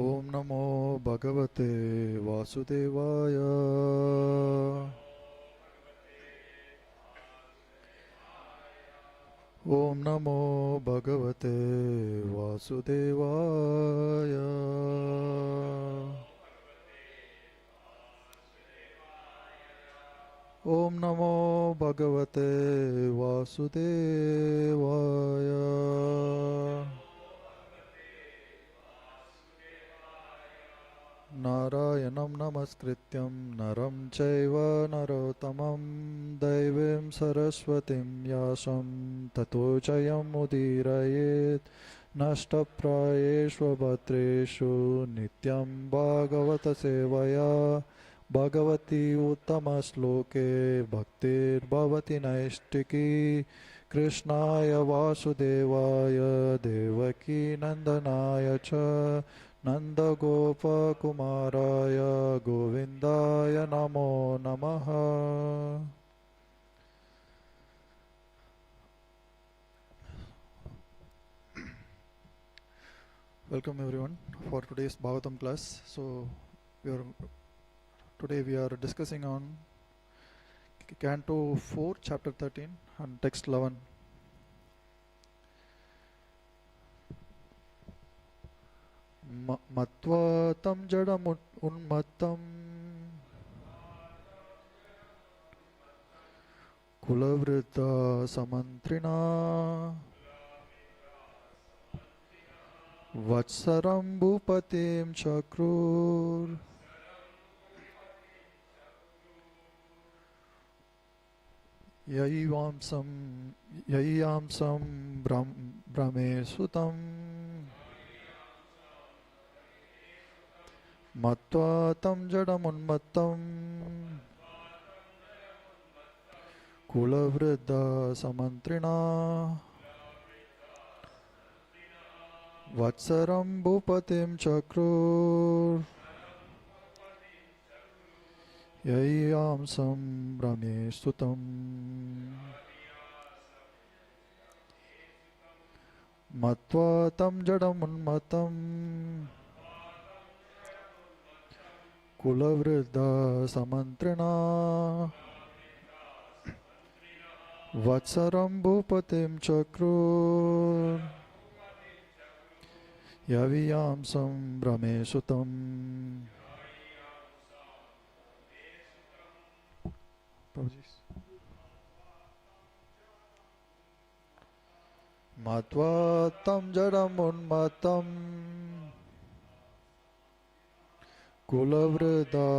ओम नमो भगवते वासुदेवाय। ओम नमो भगवते वासुदेवाय। ओम नमो भगवते वासुदेवाय। नारायणं नमस्कृत्यं नरं चैव नरोत्तमं दैवीं सरस्वतीं व्यासं ततो जयमुदीरयेत्। नष्टप्रायेषु भद्रेषु नित्यं भागवतसेवया भगवती उत्तमश्लोके भक्तिर्भवति नैष्टिकी। कृष्णाय वासुदेवाय देवकी नन्दनाय च नन्दगोपकुमाराय गोविन्दाय नमो नमः। Welcome everyone for today's Bhagavatam class. So today we are discussing on Canto 4, Chapter 13 and Text 11. Matva tam jadam unmattam kulavritta samantrina vatsaram bhupatim chakrur yayamsam brahme sutam matva tam jadam unmattam kulavritta samantrina vatsaram bhupatim chakrur yayamsam brahme sutam matva tam jadam unmattam kulavritta samantrina vatsaram bhupatim chakrur yaviyamsam brahme sutam. Matva tam jadam unmatam kulavritta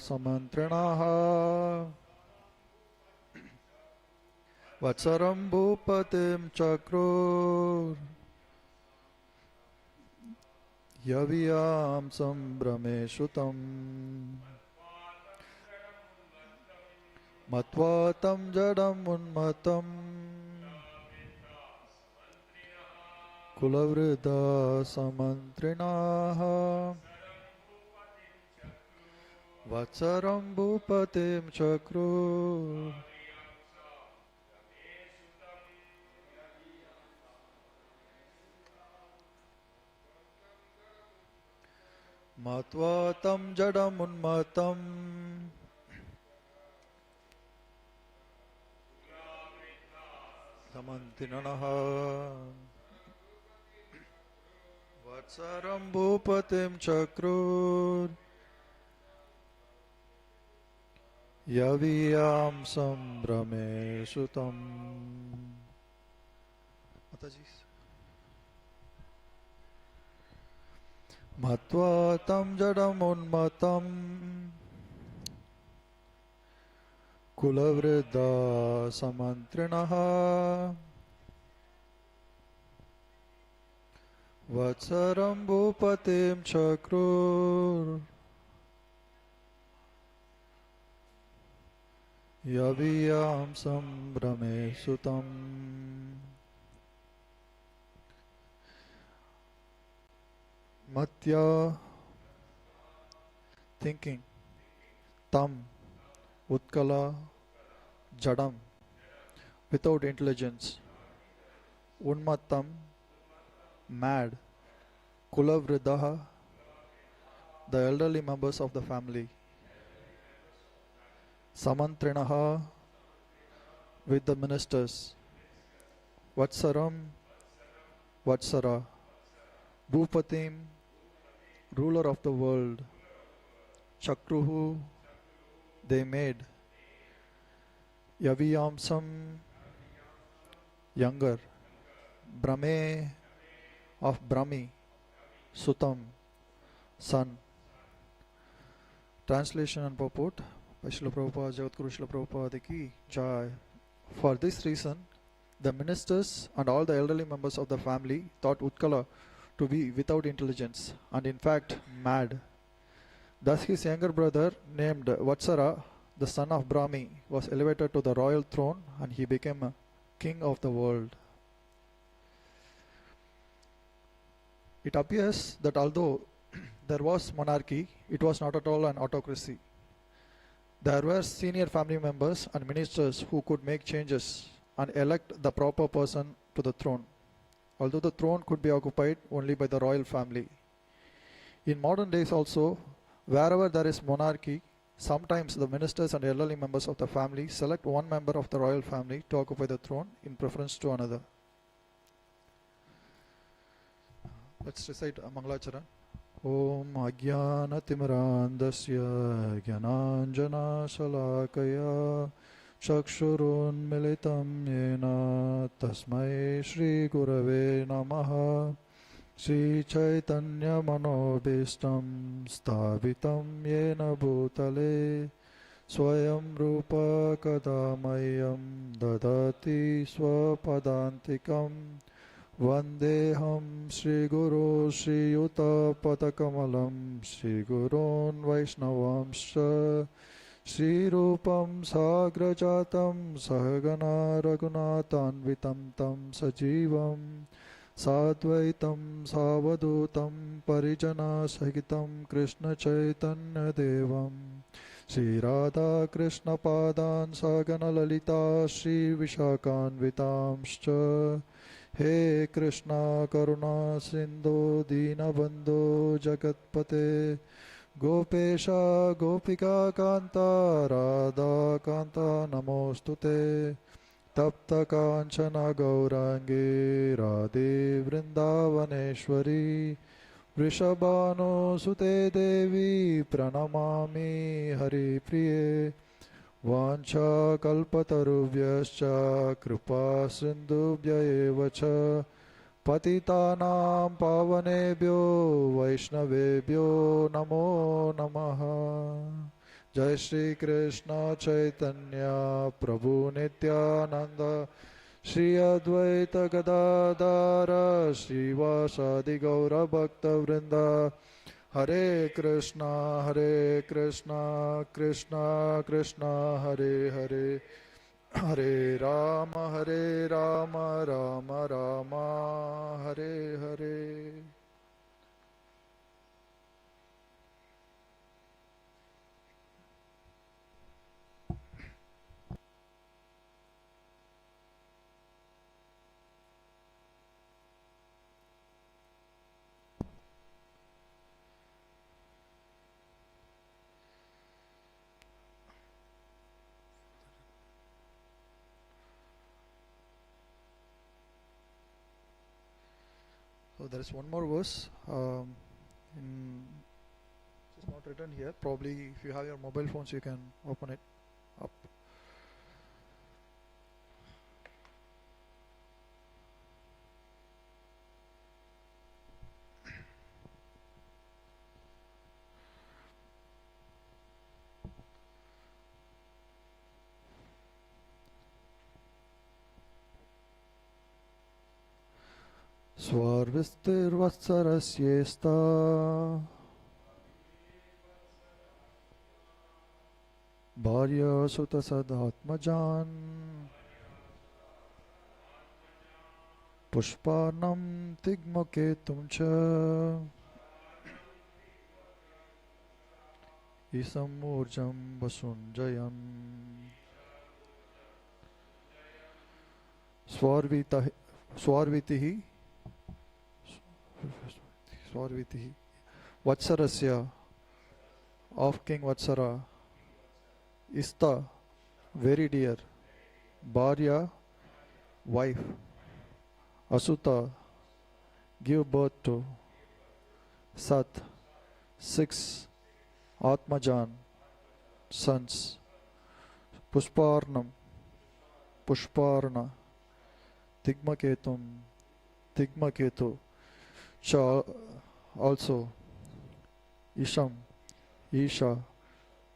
samantrinaha vatsaram bhupatim chakrur yaviyamsam brahme sutam. Matva tam jadam unmatam kulavritta samantrinaha vatsaram bhupatim chakrur matva tam jadam unmatam samantrinaha vatsaram bhupatim chakrur yaviyamsam brahme sutam. Mataji. Matva tam jadam unmatam kulavritta samantrinaha vatsaram bhupatim chakrur yaviyamsam brahme sutam. Matya, thinking. Tam, utkala, jadam, without intelligence. Unmattam, mad. Kulavridaha, the elderly members of the family. Samantrinaha with the ministers. Vatsaram, Vatsara. Bhupatim, ruler of the world. Chakruhu, they made. Yaviyamsam, younger. Brahme, of Brahmi. Sutam, son. Translation and purport by Srila Prabhupada, Jagadguru Srila Prabhupada ki Jai. For this reason, the ministers and all the elderly members of the family thought Utkala to be without intelligence and in fact mad. Thus his younger brother named Vatsara, the son of Brahmi, was elevated to the royal throne and he became a king of the world. It appears that although there was monarchy, it was not at all an autocracy. There were senior family members and ministers who could make changes and elect the proper person to the throne, although the throne could be occupied only by the royal family. In modern days also, wherever there is monarchy, sometimes the ministers and elderly members of the family select one member of the royal family to occupy the throne in preference to another. Let's recite Mangalacharan. Om Ajnanatimrandasya Jnananjana Shalakaya Chakshurunmilitam Yena Tasmai Shri Gurave Namaha Shri Chaitanya Manobhishtam Sthavitam Yena Bhutale Swayam Rupa Kadamayam Dadati Swapadantikam Vandeham Shri Guru Shri Yuta Padakamalam Shri Gurun Vaishnavamscha Shri Rupam Sagrajatam Sahagana Raghunatanvitam Tam Sajivam Sadvaitam Savadutam Parijana Sahitam Krishna Chaitanya Devam Shri Radha Krishna Padan Sagana Lalita Shri Vishakhanvitamscha He Krishna Karuna Sindhu Dinabandhu Jagatpate Gopesha Gopika Kanta Radha Kanta Namostute Tapta Kanchana Gaurangi Radhe Vrindavaneshwari Vrishabhanu Sute Devi Pranamami Hari Priye Vancha kalpatarubhyascha kripa sindhubhya eva cha patitanam pavanebhyo vaishnavebhyo namo namaha. Jai Shri Krishna Chaitanya Prabhu Nityananda Shri Advaita Gadadara Shri Vasadi Gaura Bhakta Vrinda Hare Krishna, Krishna Krishna, Hare Hare, Hare Rama, Rama Rama, Hare Hare. So there is one more verse. It's not written here. Probably if you have your mobile phones, you can open it up. Swarvistirvatsarasyesta Bharya Sutta Sadatmajan Pushparnam Tigmaketum Cha Isamurjam Vasunjayam Swarvitihi Vatsarasya of King Vatsara, Ista, very dear, Bharya, wife, Asuta, give birth to, Sat, 6, Atmajan, sons, Pushparnam, Pushparna, Tigmaketum, Tigmaketu, Cha, also, Isham, Isha,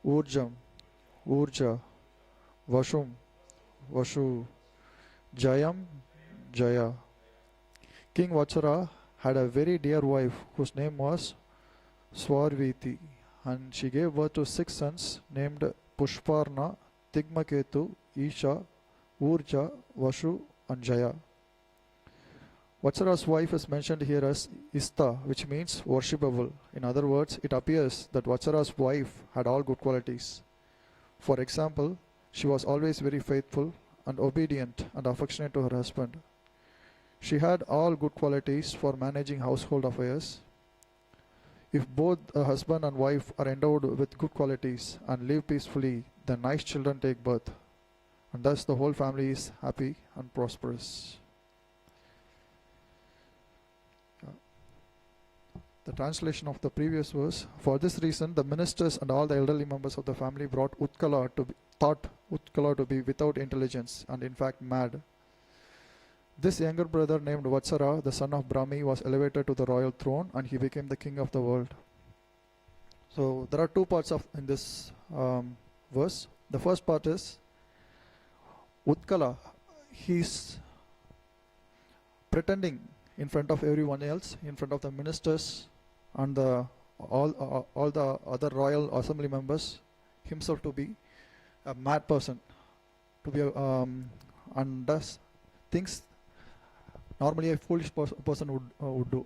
Urjam, Urja, Vashum, Vashu, Jayam, Jaya. King Vatsara had a very dear wife whose name was Swarviti, and she gave birth to 6 sons named Pushparna, Tigmaketu, Isha, Urja, Vashu, and Jaya. Vatsara's wife is mentioned here as Ista, which means worshipable. In other words, it appears that Vatsara's wife had all good qualities. For example, she was always very faithful and obedient and affectionate to her husband. She had all good qualities for managing household affairs. If both a husband and wife are endowed with good qualities and live peacefully, then nice children take birth, and thus the whole family is happy and prosperous. The translation of the previous verse: for this reason, the ministers and all the elderly members of the family thought Utkala to be without intelligence and in fact mad. This younger brother named Vatsara, the son of Brahmi, was elevated to the royal throne and he became the king of the world. So there are two parts in this verse. The first part is Utkala. He's pretending in front of everyone else, in front of the ministers and all the other royal assembly members, himself to be a mad person, to be and does things normally a foolish person would do.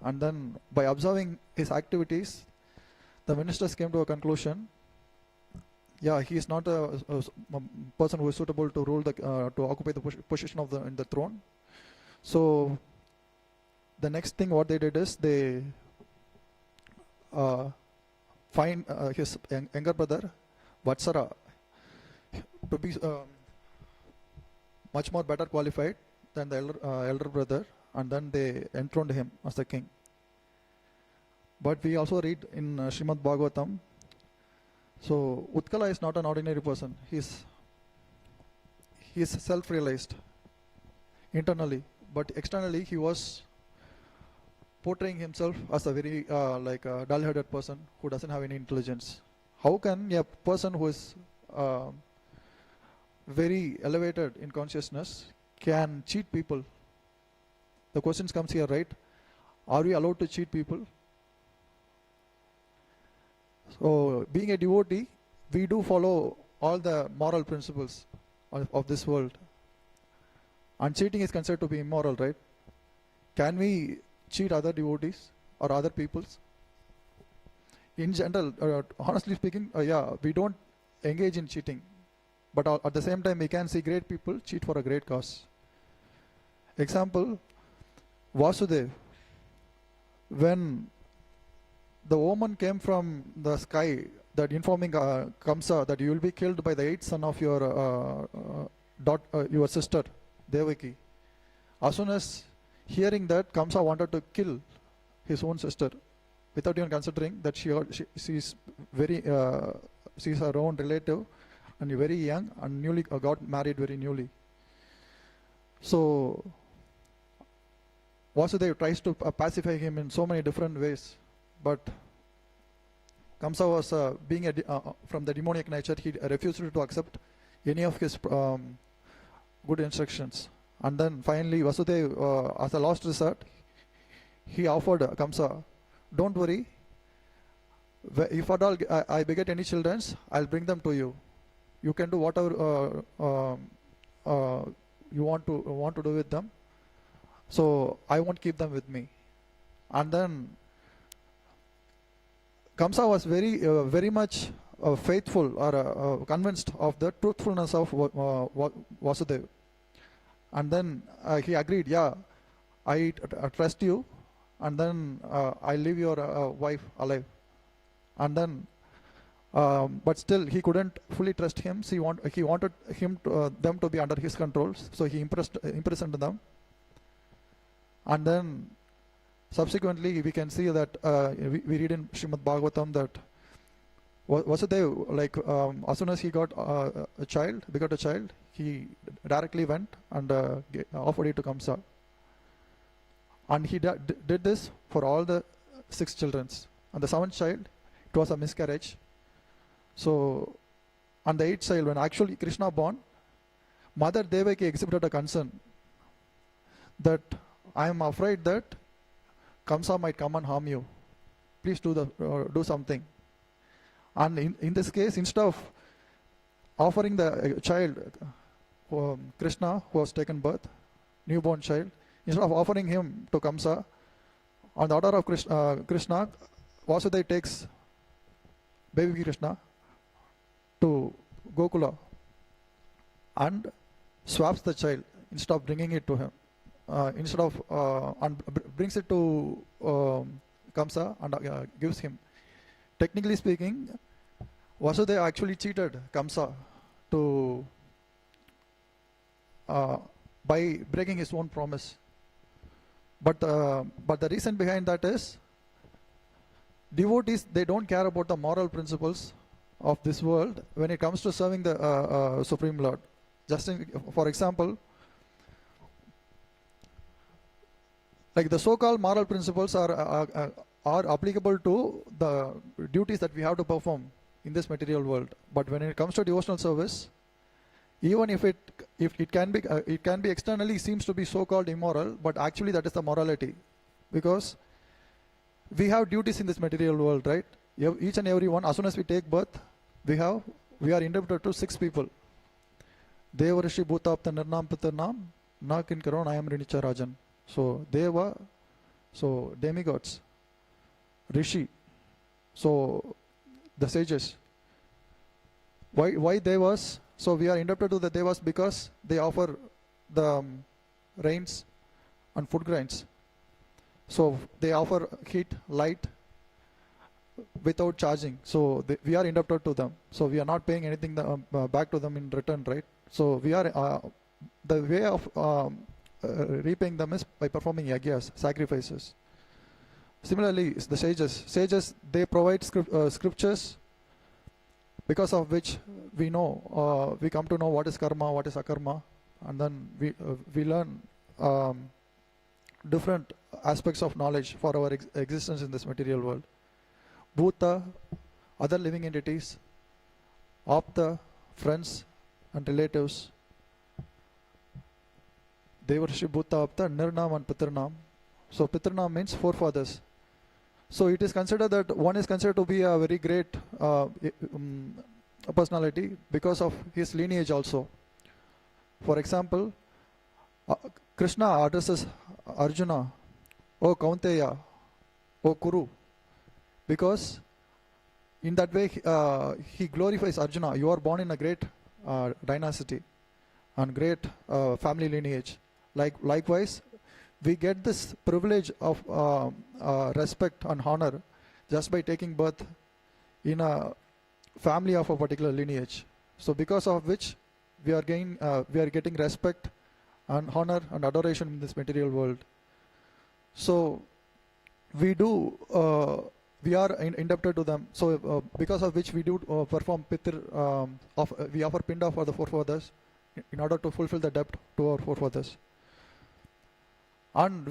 And then by observing his activities, the ministers came to a conclusion: yeah, he is not a person who is suitable to rule to occupy the position of in the throne. So the next thing what they did is they find his younger brother Vatsara to be much more better qualified than the elder brother, and then they enthroned him as the king. But we also read in Srimad Bhagavatam, so Utkala is not an ordinary person. He is self-realized internally, but externally he was portraying himself as a very like a dull-headed person who doesn't have any intelligence. How can a person who is very elevated in consciousness can cheat people? The question comes here, right? Are we allowed to cheat people? So being a devotee, we do follow all the moral principles of this world, and cheating is considered to be immoral, right? Can we cheat other devotees or other peoples? In general, honestly speaking, yeah, we don't engage in cheating, but at the same time we can see great people cheat for a great cause. Example, Vasudev, when the woman came from the sky that informing Kamsa that you will be killed by the 8th son of your sister Devaki. As soon as hearing that, Kamsa wanted to kill his own sister without even considering that she is very she's her own relative and very young and newly got married very newly. So Vasudev tries to pacify him in so many different ways, but Kamsa was being from the demoniac nature. He refused to accept any of his good instructions. And then finally Vasudev, as a last resort, he offered Kamsa, don't worry, if at all I beget any children, I'll bring them to you. You can do whatever you want to do with them. So I won't keep them with me. And then Kamsa was very much faithful or convinced of the truthfulness of Vasudev. And then he agreed, yeah, I trust you, and then I'll leave your wife alive. And then but still he couldn't fully trust him. So he wanted them to be under his controls. So he imprisoned them. And then subsequently we can see that we read in Srimad Bhagavatam that Vasudev, like as soon as he got a child, he directly went and offered it to Kamsa. And he did this for all the 6 children. And the 7th child, it was a miscarriage. So, on the 8th child, when actually Krishna born, Mother Devaki exhibited a concern that I am afraid that Kamsa might come and harm you. Please do something. And in this case, instead of offering the child, Krishna, who was taken birth, newborn child, instead of offering him to Kamsa, on the order of Krishna, Vasudeva takes baby Krishna to Gokula and swaps the child instead of bringing it to him. And brings it to Kamsa and gives him. Technically speaking, Vasudeva actually cheated Kamsa by breaking his own promise. But the reason behind that is devotees, they don't care about the moral principles of this world when it comes to serving the Supreme Lord. For example, like the so-called moral principles are applicable to the duties that we have to perform in this material world. But when it comes to devotional service, even if it can be externally seems to be so-called immoral, but actually that is the morality, because we have duties in this material world, right? Each and every one, as soon as we take birth, we are indebted to 6 people. Deva Rishi Bhutapta Nirnam Pitarnam Nakin Karon I am Rinicha Rajan. So Deva, so demigods, Rishi, so the sages. Why Devas? So we are indebted to the Devas because they offer the rains and food grains. So they offer heat, light without charging. So we are indebted to them. So we are not paying anything back to them in return, right? So we are the way of repaying them is by performing yagyas, sacrifices. Similarly, the sages, they provide scriptures because of which we come to know what is karma, what is akarma, and then we learn different aspects of knowledge for our existence in this material world. Bhuta, other living entities, Apta, friends and relatives, Devarshi Bhuta Apta, Nirnam and Pitarnam. So Pitarnam means forefathers. So it is considered that one is considered to be a very great personality because of his lineage also. For example, Krishna addresses Arjuna, O Kaunteya, O Kuru, because in that way he glorifies Arjuna. You are born in a great dynasty and great family lineage. Likewise, we get this privilege of respect and honor just by taking birth in a family of a particular lineage. So because of which we are getting respect and honor and adoration in this material world. So we are indebted to them. So because of which we do perform pitir, we offer pinda for the forefathers in order to fulfill the debt to our forefathers. And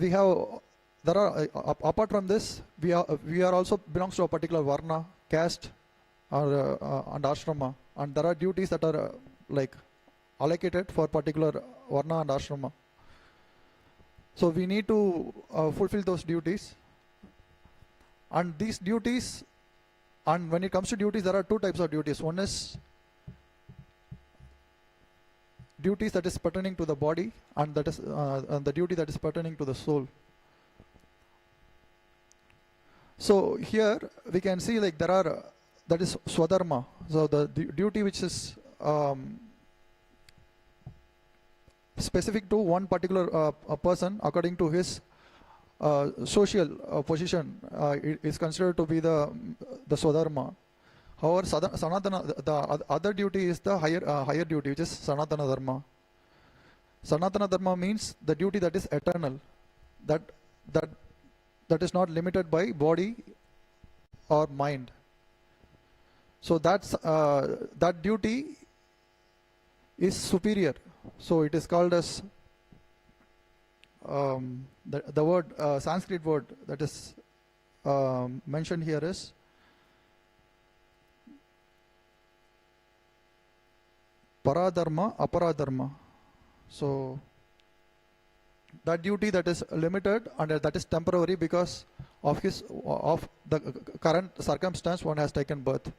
apart from this, we are also belongs to a particular varna, caste, and ashrama, and there are duties that are allocated for particular varna and ashrama. So we need to fulfill those duties. And these duties, and when it comes to duties, there are 2 types of duties. One is duties that is pertaining to the body, and that is the duty that is pertaining to the soul. So here we can see that is swadharma. So the duty which is specific to one particular person according to his social position is considered to be the swadharma. However, Sanatana, the other duty is the higher duty, which is Sanatana Dharma. Sanatana Dharma means the duty that is eternal, that that that is not limited by body or mind. So that duty is superior. So it is called as the word Sanskrit word that is mentioned here is Paradharma, Aparadharma. So that duty that is limited and that is temporary because of the current circumstance one has taken birth.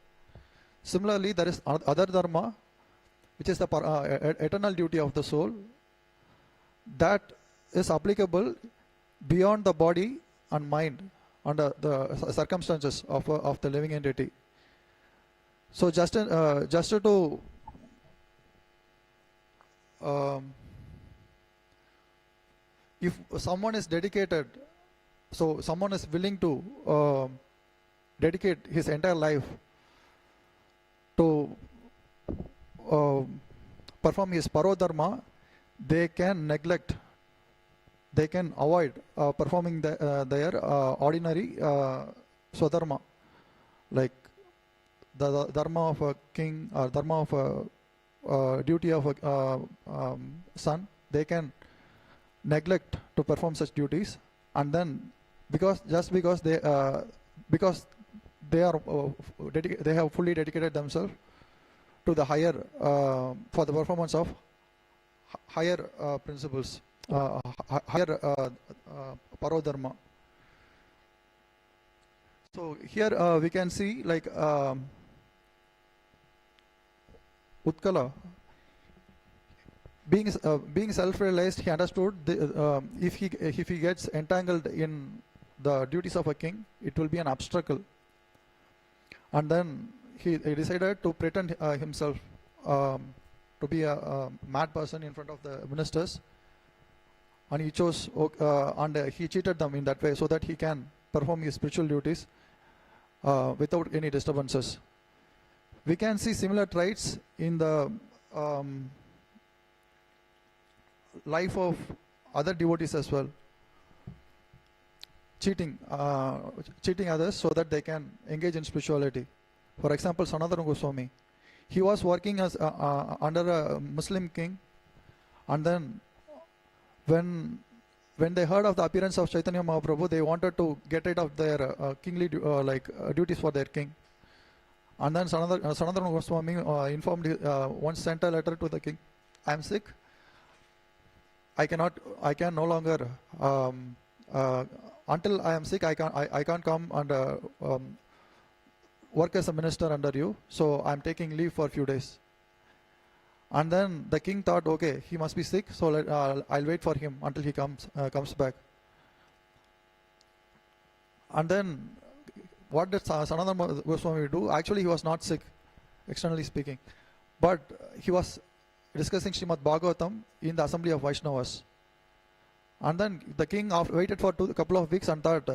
Similarly, there is other dharma, which is the eternal duty of the soul, that is applicable beyond the body and mind under the circumstances of the living entity. So just to if someone is dedicated, so someone is willing to dedicate his entire life to perform his parodharma, they can avoid performing their ordinary swadharma, like the dharma of a king or dharma of a duty of a son. They can neglect to perform such duties, and then because they have fully dedicated themselves to the higher for the performance of higher principles, higher parodharma. So here we can see like Utkala, being self-realized, he understood if he gets entangled in the duties of a king, it will be an obstacle. And then he decided to pretend himself to be a mad person in front of the ministers, and he chose and he cheated them in that way so that he can perform his spiritual duties without any disturbances. We can see similar traits in the life of other devotees as well. Cheating others so that they can engage in spirituality. For example, Sanatana Goswami, he was working as under a Muslim king, and then when they heard of the appearance of Chaitanya Mahaprabhu, they wanted to get rid of their kingly duties for their king. And then Sanatana Goswami informed, once sent a letter to the king, I am sick, I can no longer until I am sick, I can't come and work as a minister under you, so I am taking leave for a few days. And then the king thought, okay, he must be sick, so I'll wait for him until he comes back. And then what did Sanatana Goswami do? Actually, he was not sick, externally speaking, but he was discussing Srimad Bhagavatam in the assembly of Vaishnavas. And then the king waited for a couple of weeks and thought,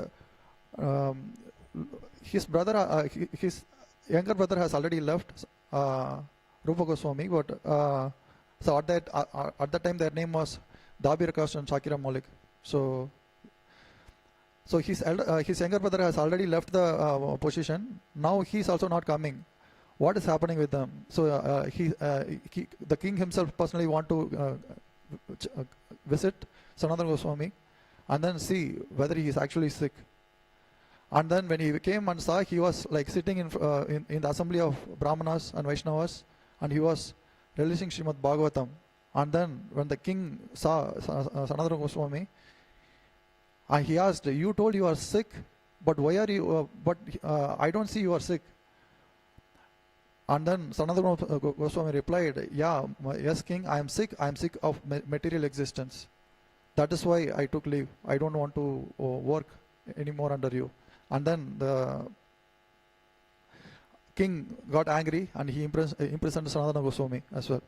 his younger brother has already left, Rupa Goswami, but so at that time their name was Dabir Kash and Shakira Malik. So his younger brother has already left the position. Now he is also not coming. What is happening with them? So the king himself personally want to visit Sanatana Goswami and then see whether he is actually sick. And then when he came and saw, he was like sitting in the assembly of Brahmanas and Vaishnavas, and he was releasing Srimad Bhagavatam. And then when the king saw Sanatana Goswami, and he asked, you told you are sick, but why are you, I don't see you are sick. And then Sanatana Goswami replied, yes king, I am sick of material existence. That is why I took leave. I don't want to work anymore under you. And then the king got angry and he imprisoned Sanatana Goswami as well.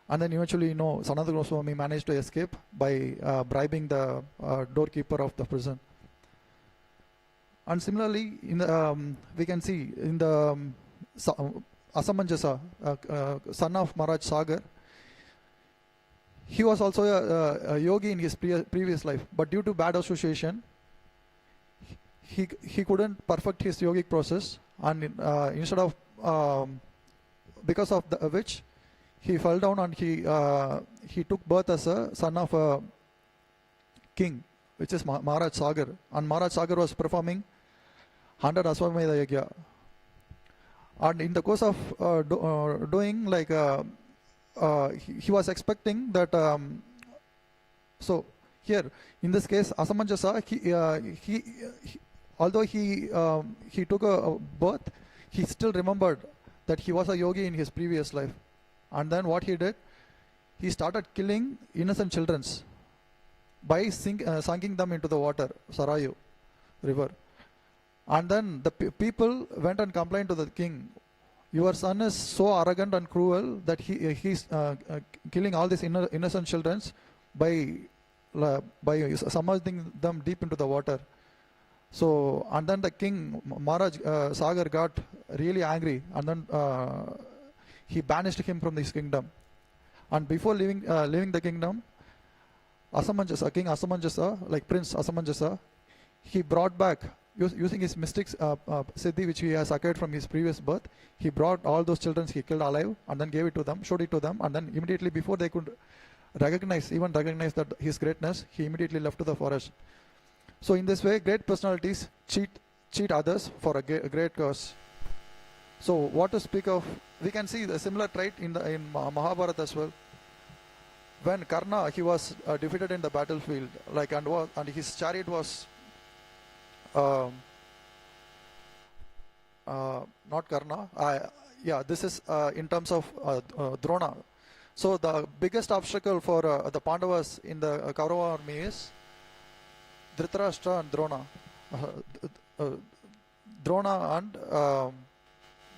And then eventually, Sanatana Goswami managed to escape by bribing the doorkeeper of the prison. And similarly, we can see in the Asamanjasa, son of Maharaj Sagar, he was also a yogi in his previous life, but due to bad association, he couldn't perfect his yogic process, and instead of because of which he fell down, and he took birth as a son of a king, which is Maharaj Sagar, and Maharaj Sagar was performing 100 Aswamedha Yagya. And in the course of doing, like he was expecting that. So here, in this case, Asamanjasa, although he took a birth, he still remembered that he was a yogi in his previous life. And then what he did, he started killing innocent children by sinking them into the water, Sarayu river. And then the people went and complained to the king, your son is so arrogant and cruel that he's killing all these innocent children by submerging them deep into the water. So, and then the king, Maharaj Sagar, got really angry, and then he banished him from his kingdom. And before leaving the kingdom, Asamanjasa, King Asamanjasa, like Prince Asamanjasa, he brought back, using his mystic siddhi which he has acquired from his previous birth, he brought all those children he killed alive and then gave it to them, showed it to them, and then immediately before they could recognize that his greatness, he immediately left to the forest. So in this way, great personalities cheat others for a great cause. So what to speak of? We can see the similar trait in Mahabharata as well. When Karna, he was defeated in the battlefield, like and his chariot was not Karna. This is in terms of Drona. So the biggest obstacle for the Pandavas in the Kaurava army is Dhritarashtra and Drona. Drona and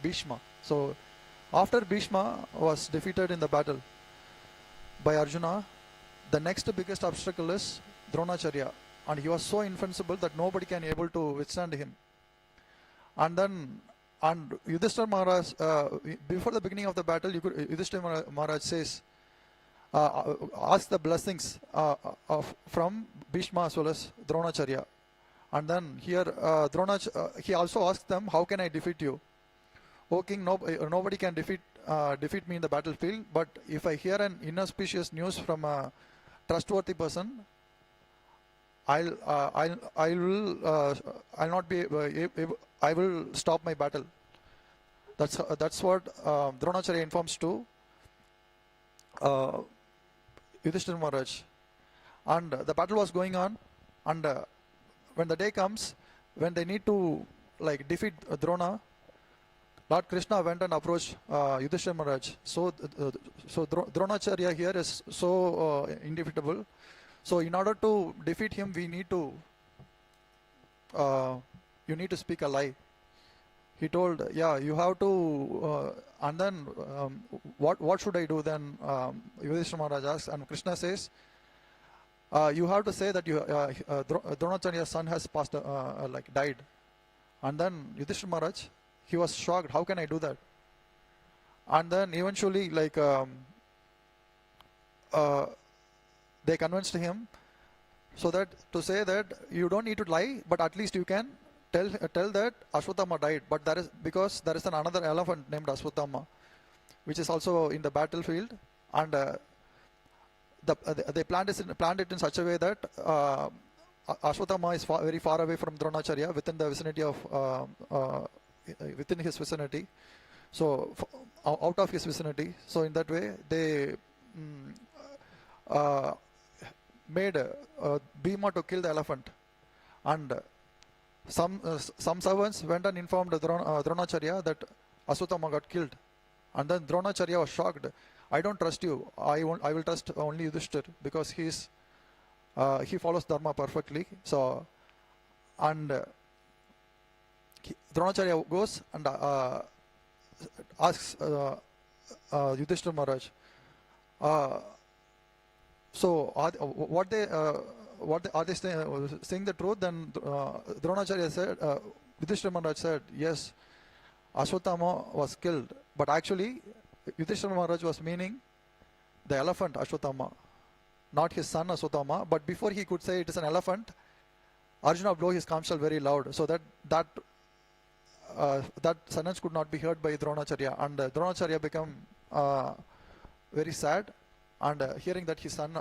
Bhishma. So after Bhishma was defeated in the battle by Arjuna, the next biggest obstacle is Dronacharya, and he was so invincible that nobody can able to withstand him. And then Yudhishthira Maharaj, before the beginning of the battle, Yudhishthira Maharaj says, ask the blessings from Bhishma as well as Dronacharya. And then here he also asked them, how can I defeat you? O king, nobody can defeat me in the battlefield, but if I hear an inauspicious news from a trustworthy person, I will stop my battle. That's what Dronacharya informs to Yudhishthira Maharaj. And the battle was going on, and when the day comes, when they need to defeat Drona, Lord Krishna went and approached Yudhishthira Maharaj. So Dronacharya here is so indefeatable. So in order to defeat him, you need to speak a lie. He told, you have to, and then what should I do then? Yudhishthira Maharaj asks, and Krishna says, you have to say that Dronacharya's son has died. And then Yudhishthira Maharaj, he was shocked. How can I do that? And then eventually, they convinced him so that to say that you don't need to lie, but at least you can tell that Ashwatthama died. But because there is another elephant named Ashwatthama, which is also in the battlefield, and they planned it in such a way that Ashwatthama is very far away from Dronacharya, within the vicinity of within his vicinity, so out of his vicinity. So in that way, they made Bhima to kill the elephant, and some servants went and informed Dronacharya that Ashwatthama got killed, and then Dronacharya was shocked. I don't trust you. I will trust only Yudhishthira, because he follows Dharma perfectly. So, and Dronacharya goes and asks Yudhishthira Maharaj, so are they saying the truth? Then Dronacharya said, Yudhishthira Maharaj said, yes, Ashwatthama was killed. But actually, Yudhishthira Maharaj was meaning the elephant Ashwatthama, not his son Ashwatthama. But before he could say it is an elephant, Arjuna blew his conch shell very loud, so that sentence could not be heard by Dronacharya, and Dronacharya became very sad. And hearing that his son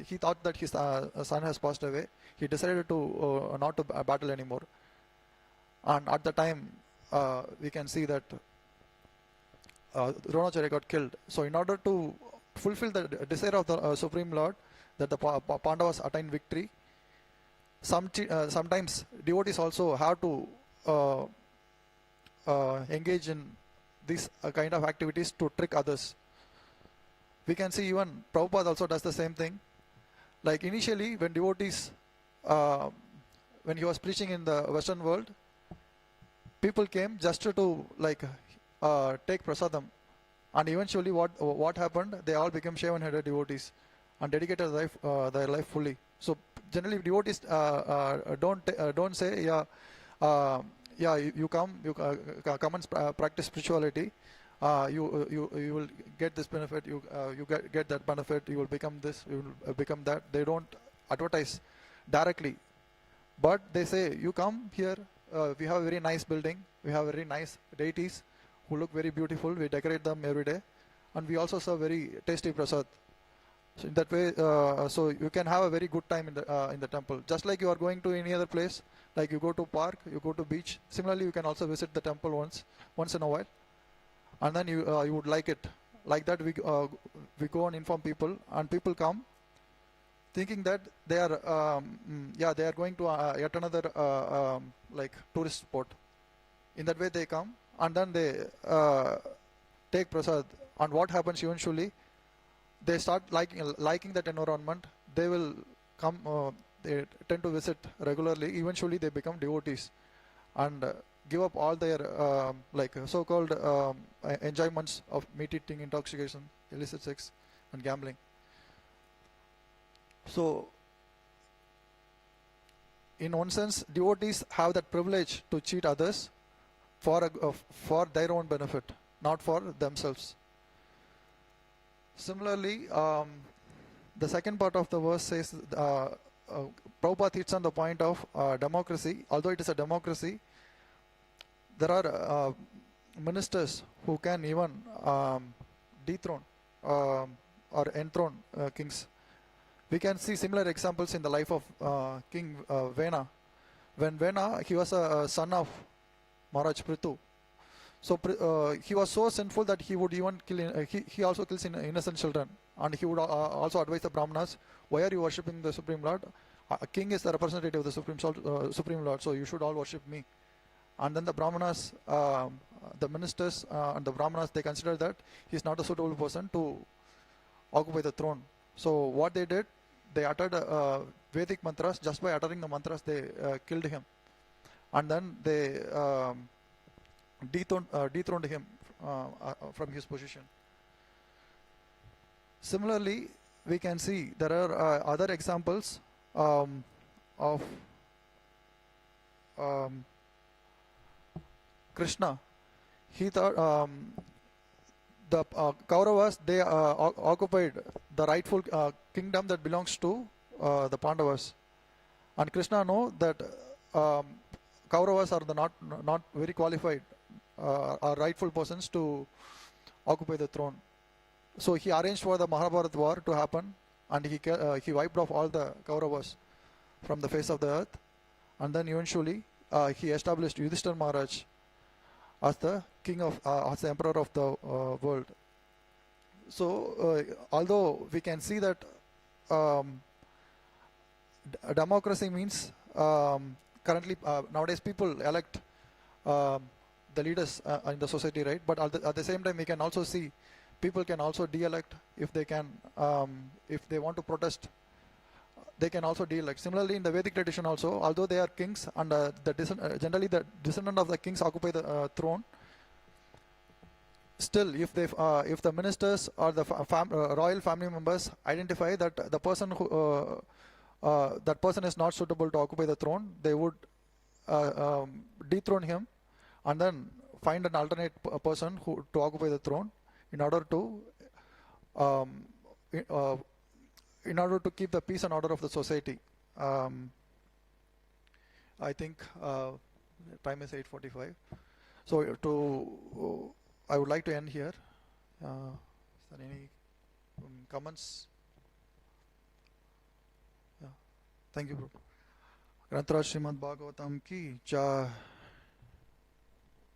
he thought that his son has passed away, he decided to not to battle anymore. And at the time, we can see that Dronacharya got killed. So in order to fulfill the desire of the Supreme Lord, that the Pandavas attain victory, sometimes devotees also have to engage in these kind of activities to trick others. We can see even Prabhupada also does the same thing. Like initially, when devotees, when he was preaching in the Western world, people came just to take prasadam, and eventually what happened? They all became shaven-headed devotees and dedicated their life fully. So generally, devotees don't say, you come and practice spirituality. You will get this benefit. You get that benefit. You will become this. You will become that. They don't advertise directly, but they say, you come here. We have a very nice building. We have very nice deities who look very beautiful. We decorate them every day, and we also serve very tasty prasad. So in that way, so you can have a very good time in the temple. Just like you are going to any other place, like you go to park, you go to beach. Similarly, you can also visit the temple once in a while, and then you would like it. Like that, we go and inform people, and people come, thinking that they are they are going to yet another tourist spot. In that way, they come, and then they take prasad. And what happens eventually? They start liking that environment. They will come. They tend to visit regularly. Eventually, they become devotees and give up all their so-called enjoyments of meat eating, intoxication, illicit sex, and gambling. So, in one sense, devotees have that privilege to cheat others for their own benefit, not for themselves. Similarly, the second part of the verse says, Prabhupada hits on the point of democracy. Although it is a democracy, there are ministers who can even dethrone or enthrone kings. We can see similar examples in the life of King Vena. When Vena, he was a son of Maharaj Prithu. So he was so sinful that he would even kill. He also kills innocent children, and he would also advise the Brahmanas, "Why are you worshipping the Supreme Lord? A king is the representative of the Supreme Lord, so you should all worship me." And then the Brahmanas, the ministers and the Brahmanas, they considered that he is not a suitable person to occupy the throne. So what they did, they uttered Vedic mantras. Just by uttering the mantras, they killed him, and then they dethroned him from his position. Similarly, we can see there are other examples of Krishna. He thought the Kauravas, they occupied the rightful kingdom that belongs to the Pandavas, and Krishna know that Kauravas are not very qualified, are rightful persons to occupy the throne. So he arranged for the Mahabharata war to happen, and he wiped off all the Kauravas from the face of the earth, and then eventually he established Yudhishthira Maharaj as the king of, as the emperor of the world. So although we can see that democracy means currently nowadays people elect the leaders in the society, right? But at the same time, we can also see people can also de-elect if they can, if they want to protest, they can also de-elect. Similarly, in the Vedic tradition also, although they are kings and generally the descendant of the kings occupy the throne, still if the ministers or the royal family members identify that the person who that person is not suitable to occupy the throne, they would dethrone him, and then find an alternate person who to occupy the throne in order to um, in, uh, in order to keep the peace and order of the society. Um, I think time is 8:45. So I would like to end here. Is there any comments? Yeah. Thank you, bro. ग्रंथराज Shrimad Bhagavatam की जय.